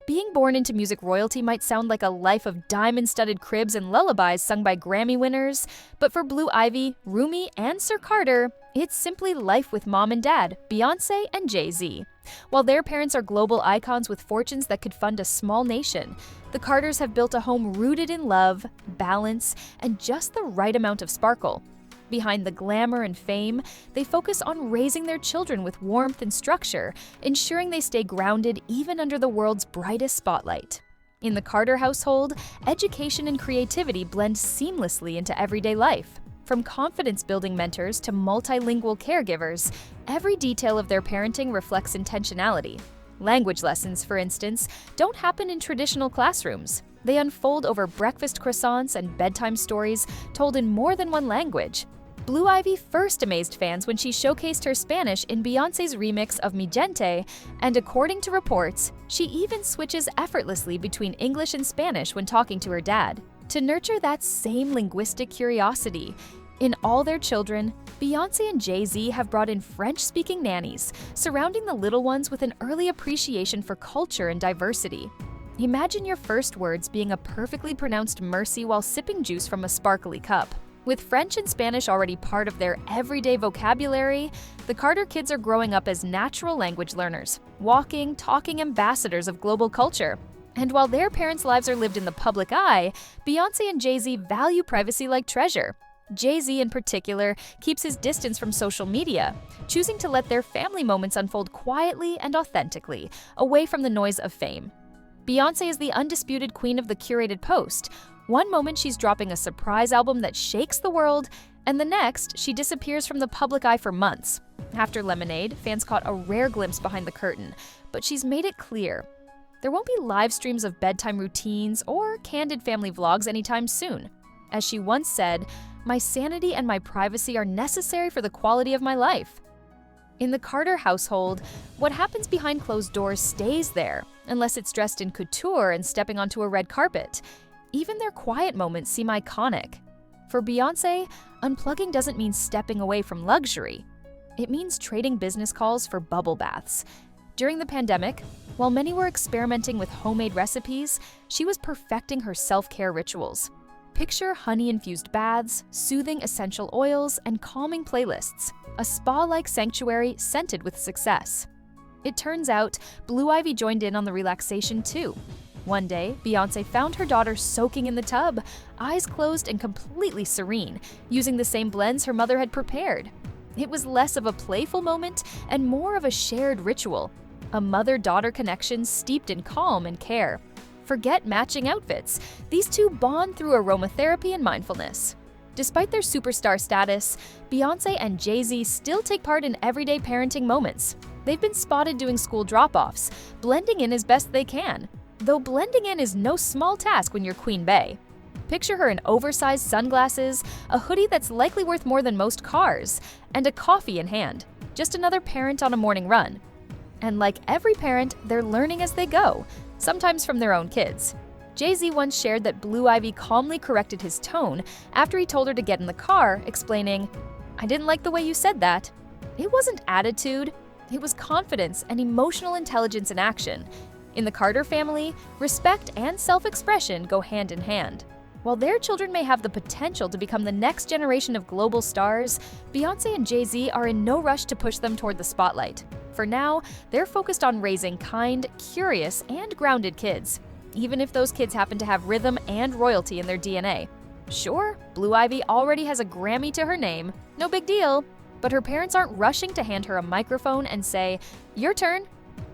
Being born into music royalty might sound like a life of diamond-studded cribs and lullabies sung by Grammy winners, but for Blue Ivy, Rumi, and Sir Carter, it's simply life with mom and dad, Beyoncé and Jay-Z. While their parents are global icons with fortunes that could fund a small nation, the Carters have built a home rooted in love, balance, and just the right amount of sparkle. Behind the glamour and fame, they focus on raising their children with warmth and structure, ensuring they stay grounded even under the world's brightest spotlight. In the Carter household, education and creativity blend seamlessly into everyday life. From confidence-building mentors to multilingual caregivers, every detail of their parenting reflects intentionality. Language lessons, for instance, don't happen in traditional classrooms. They unfold over breakfast croissants and bedtime stories told in more than one language. Blue Ivy first amazed fans when she showcased her Spanish in Beyoncé's remix of Mi Gente, and according to reports, she even switches effortlessly between English and Spanish when talking to her dad, to nurture that same linguistic curiosity. In all their children, Beyoncé and Jay-Z have brought in French-speaking nannies, surrounding the little ones with an early appreciation for culture and diversity. Imagine your first words being a perfectly pronounced mercy while sipping juice from a sparkly cup. With French and Spanish already part of their everyday vocabulary, the Carter kids are growing up as natural language learners, walking, talking ambassadors of global culture. And while their parents' lives are lived in the public eye, Beyoncé and Jay-Z value privacy like treasure. Jay-Z in particular keeps his distance from social media, choosing to let their family moments unfold quietly and authentically, away from the noise of fame. Beyoncé is the undisputed queen of the curated post. One moment she's dropping a surprise album that shakes the world, and the next, she disappears from the public eye for months. After Lemonade, fans caught a rare glimpse behind the curtain, but she's made it clear there won't be live streams of bedtime routines or candid family vlogs anytime soon. As she once said, "My sanity and my privacy are necessary for the quality of my life." In the Carter household, what happens behind closed doors stays there, unless it's dressed in couture and stepping onto a red carpet. Even their quiet moments seem iconic. For Beyoncé, unplugging doesn't mean stepping away from luxury. It means trading business calls for bubble baths. During the pandemic, while many were experimenting with homemade recipes, she was perfecting her self-care rituals. Picture honey-infused baths, soothing essential oils, and calming playlists, a spa-like sanctuary scented with success. It turns out, Blue Ivy joined in on the relaxation too. One day, Beyoncé found her daughter soaking in the tub, eyes closed and completely serene, using the same blends her mother had prepared. It was less of a playful moment and more of a shared ritual, a mother-daughter connection steeped in calm and care. Forget matching outfits. These two bond through aromatherapy and mindfulness. Despite their superstar status, Beyoncé and Jay-Z still take part in everyday parenting moments. They've been spotted doing school drop-offs, blending in as best they can. Though blending in is no small task when you're Queen Bey. Picture her in oversized sunglasses, a hoodie that's likely worth more than most cars, and a coffee in hand. Just another parent on a morning run. And like every parent, they're learning as they go, sometimes from their own kids. Jay-Z once shared that Blue Ivy calmly corrected his tone after he told her to get in the car, explaining, "I didn't like the way you said that." It wasn't attitude, it was confidence and emotional intelligence in action. In the Carter family, respect and self-expression go hand in hand. While their children may have the potential to become the next generation of global stars, Beyoncé and Jay-Z are in no rush to push them toward the spotlight. For now, they're focused on raising kind, curious, and grounded kids, even if those kids happen to have rhythm and royalty in their DNA. Sure, Blue Ivy already has a Grammy to her name, no big deal, but her parents aren't rushing to hand her a microphone and say, "Your turn."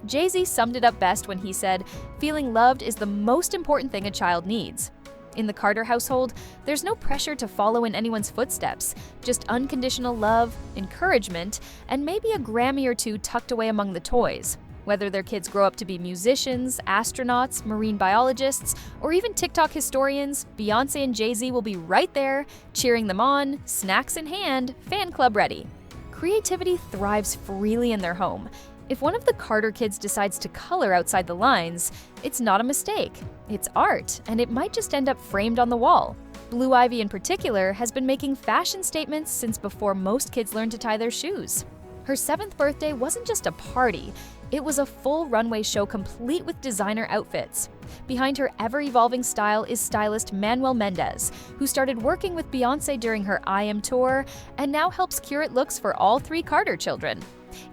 Jay-Z summed it up best when he said, "Feeling loved is the most important thing a child needs." In the Carter household, there's no pressure to follow in anyone's footsteps, just unconditional love, encouragement, and maybe a Grammy or two tucked away among the toys. Whether their kids grow up to be musicians, astronauts, marine biologists, or even TikTok historians, Beyoncé and Jay-Z will be right there, cheering them on, snacks in hand, fan club ready. Creativity thrives freely in their home. If one of the Carter kids decides to color outside the lines, it's not a mistake. It's art, and it might just end up framed on the wall. Blue Ivy in particular has been making fashion statements since before most kids learned to tie their shoes. Her 7th birthday wasn't just a party, It was a full runway show complete with designer outfits. Behind her ever-evolving style is stylist Manuel Mendez, who started working with Beyoncé during her I Am tour and now helps curate looks for all three Carter children.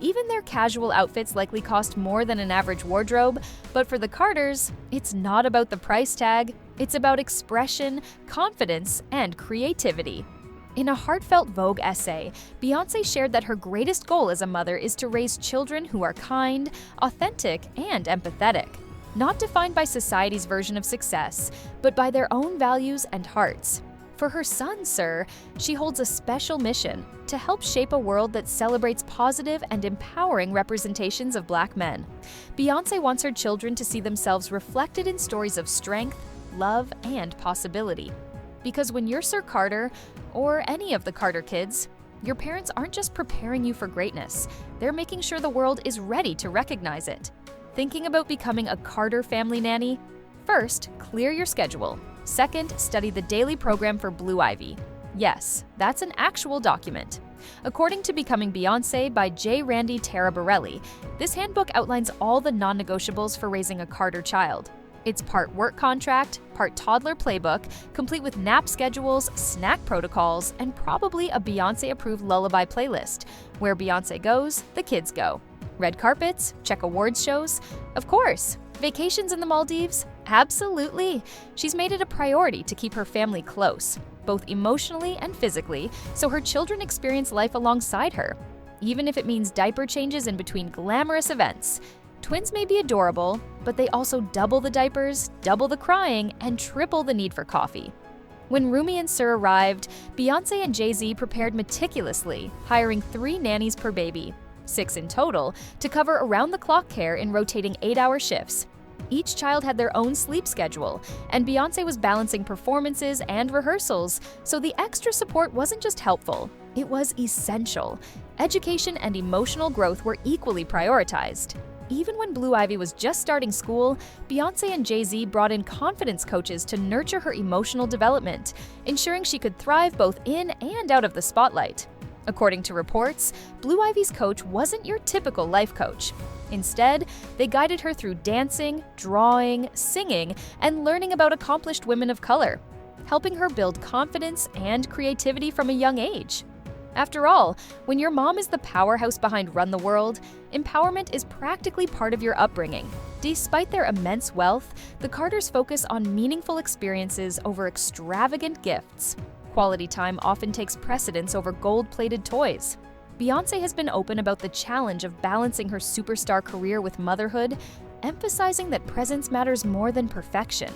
Even their casual outfits likely cost more than an average wardrobe, but for the Carters, it's not about the price tag, it's about expression, confidence, and creativity. In a heartfelt Vogue essay, Beyoncé shared that her greatest goal as a mother is to raise children who are kind, authentic, and empathetic, not defined by society's version of success, but by their own values and hearts. For her son, Sir, she holds a special mission to help shape a world that celebrates positive and empowering representations of Black men. Beyoncé wants her children to see themselves reflected in stories of strength, love, and possibility. Because when you're Sir Carter, or any of the Carter kids, your parents aren't just preparing you for greatness, they're making sure the world is ready to recognize it. Thinking about becoming a Carter family nanny? First, clear your schedule. Second, study the daily program for Blue Ivy. Yes, that's an actual document. According to Becoming Beyoncé by J. Randy Taraborelli, this handbook outlines all the non-negotiables for raising a Carter child. It's part work contract, part toddler playbook, complete with nap schedules, snack protocols, and probably a Beyoncé-approved lullaby playlist. Where Beyoncé goes, the kids go. Red carpets? Check awards shows? Of course. Vacations in the Maldives? Absolutely. She's made it a priority to keep her family close, both emotionally and physically, so her children experience life alongside her, even if it means diaper changes in between glamorous events. Twins may be adorable, but they also double the diapers, double the crying, and triple the need for coffee. When Rumi and Sir arrived, Beyoncé and Jay-Z prepared meticulously, hiring 3 nannies per baby, 6 in total, to cover around-the-clock care in rotating 8-hour shifts. Each child had their own sleep schedule, and Beyoncé was balancing performances and rehearsals, so the extra support wasn't just helpful, it was essential. Education and emotional growth were equally prioritized. Even when Blue Ivy was just starting school, Beyoncé and Jay-Z brought in confidence coaches to nurture her emotional development, ensuring she could thrive both in and out of the spotlight. According to reports, Blue Ivy's coach wasn't your typical life coach. Instead, they guided her through dancing, drawing, singing, and learning about accomplished women of color, helping her build confidence and creativity from a young age. After all, when your mom is the powerhouse behind Run the World, empowerment is practically part of your upbringing. Despite their immense wealth, the Carters focus on meaningful experiences over extravagant gifts. Quality time often takes precedence over gold-plated toys. Beyoncé has been open about the challenge of balancing her superstar career with motherhood, emphasizing that presence matters more than perfection.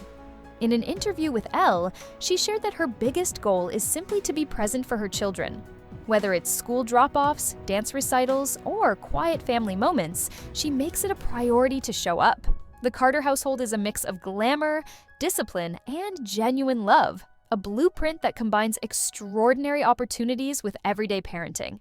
In an interview with Elle, she shared that her biggest goal is simply to be present for her children. Whether it's school drop-offs, dance recitals, or quiet family moments, she makes it a priority to show up. The Carter household is a mix of glamour, discipline, and genuine love, a blueprint that combines extraordinary opportunities with everyday parenting.